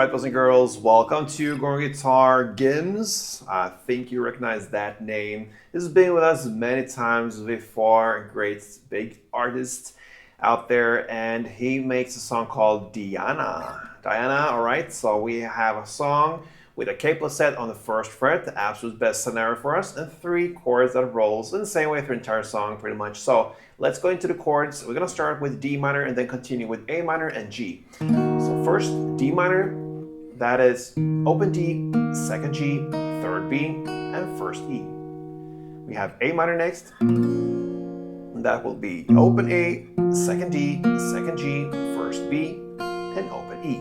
right, boys and girls, welcome to Growing Guitar Gims. I think you recognize that name. This has been with us many times before. Great big artist out there, and he makes a song called Diana. Diana, all right, so we have a song with a capo set on the first fret, the absolute best scenario for us, and 3 chords that rolls in the same way through the entire song pretty much. So let's go into the chords. We're gonna start with D minor and then continue with A minor and G. So first, D minor, that is open D, second G, third B, and first E. We have A minor next, and that will be open A, second D, second G, first B, and open E.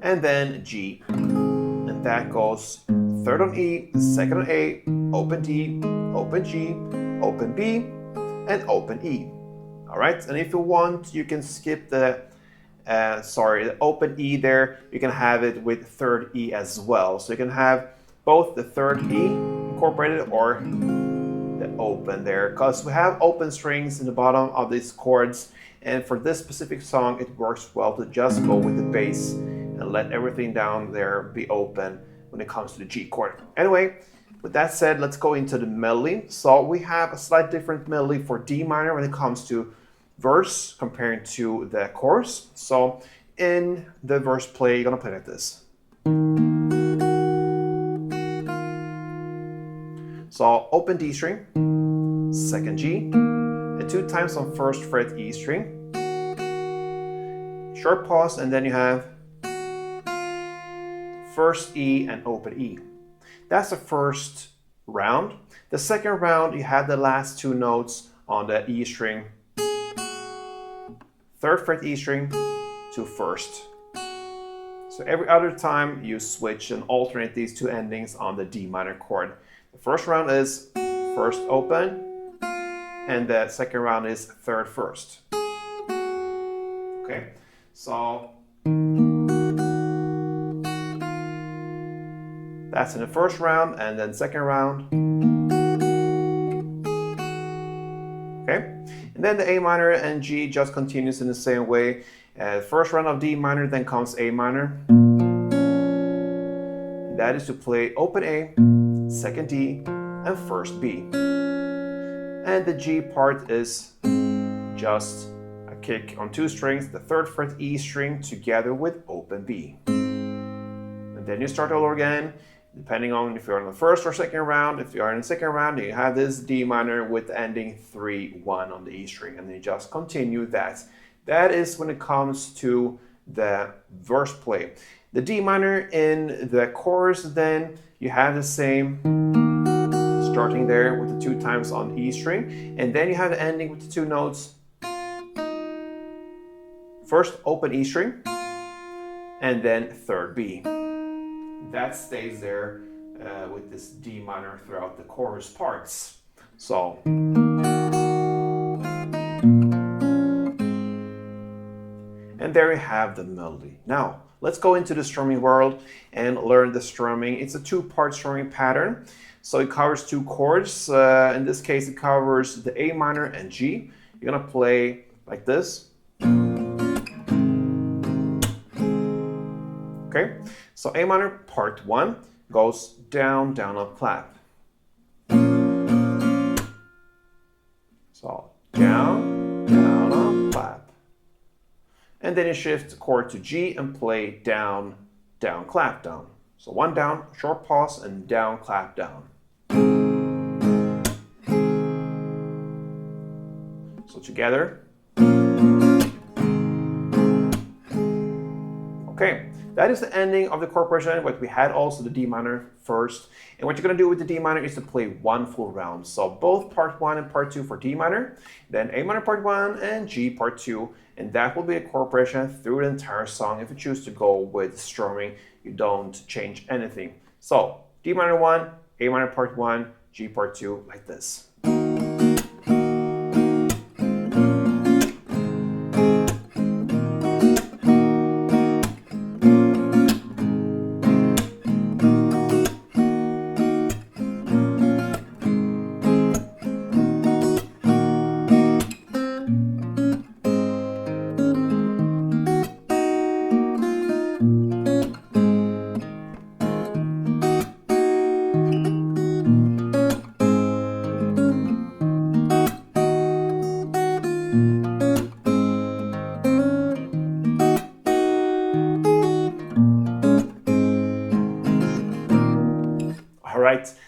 And then G, and that goes third on E, second on A, open D, open G, open B, and open E. All right, and if you want, you can skip the open E there. You can have it with third E as well. So you can have both the third E incorporated or the open there, because we have open strings in the bottom of these chords. And for this specific song, it works well to just go with the bass and let everything down there be open when it comes to the G chord. Anyway, with that said, let's go into the melody. So we have a slight different melody for D minor when it comes to verse comparing to the chorus. So in the verse play, you're gonna play like this. So open D string, second G, and 2 times on first fret E string. Short pause, and then you have first E and open E. That's the first round. The second round, you have the last 2 notes on the E string, third fret E string to first. So every other time you switch and alternate these 2 endings on the D minor chord. The first round is first open, and the second round is third first. Okay, so that's in the first round, and then second round. Okay, and then the A minor and G just continues in the same way. First round of D minor, then comes A minor. And that is to play open A, second D, and first B. And the G part is just a kick on 2 strings, the third fret E string together with open B. And then you start all over again, depending on if you're on the first or second round. If you are in the second round, you have this D minor with the ending 3-1 on the E string, and then you just continue that. That is when it comes to the verse play. The D minor in the chorus, then you have the same, starting there with the 2 times on the E string, and then you have the ending with the 2 notes. First open E string, and then third B. That stays there with this D minor throughout the chorus parts. So and there you have the melody. Now let's go into the strumming world and learn the strumming. It's a 2-part strumming pattern. So it covers 2 chords. In this case, it covers the A minor and G. You're gonna play like this. Okay, so A minor part 1 goes down, down, up, clap. So down, down, up, clap. And then you shift the chord to G and play down, down, clap, down. So 1 down, short pause, and down, clap, down. So together. Okay. That is the ending of the chord progression, but we had also the D minor first. And what you're going to do with the D minor is to play 1 full round. So both part 1 and part 2 for D minor, then A minor part 1 and G part 2. And that will be a chord progression through the entire song. If you choose to go with strumming, you don't change anything. So D minor 1, A minor part 1, G part 2, like this.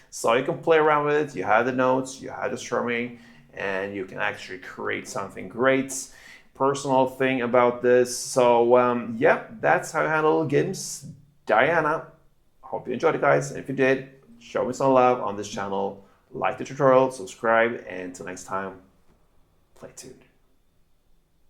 So you can play around with it. You have the notes, you have the strumming, and you can actually create something great. Personal thing about this. So yeah, that's how I handle Gims. Diana, hope you enjoyed it, guys. And if you did, show me some love on this channel. Like the tutorial, subscribe, and until next time, play tuned.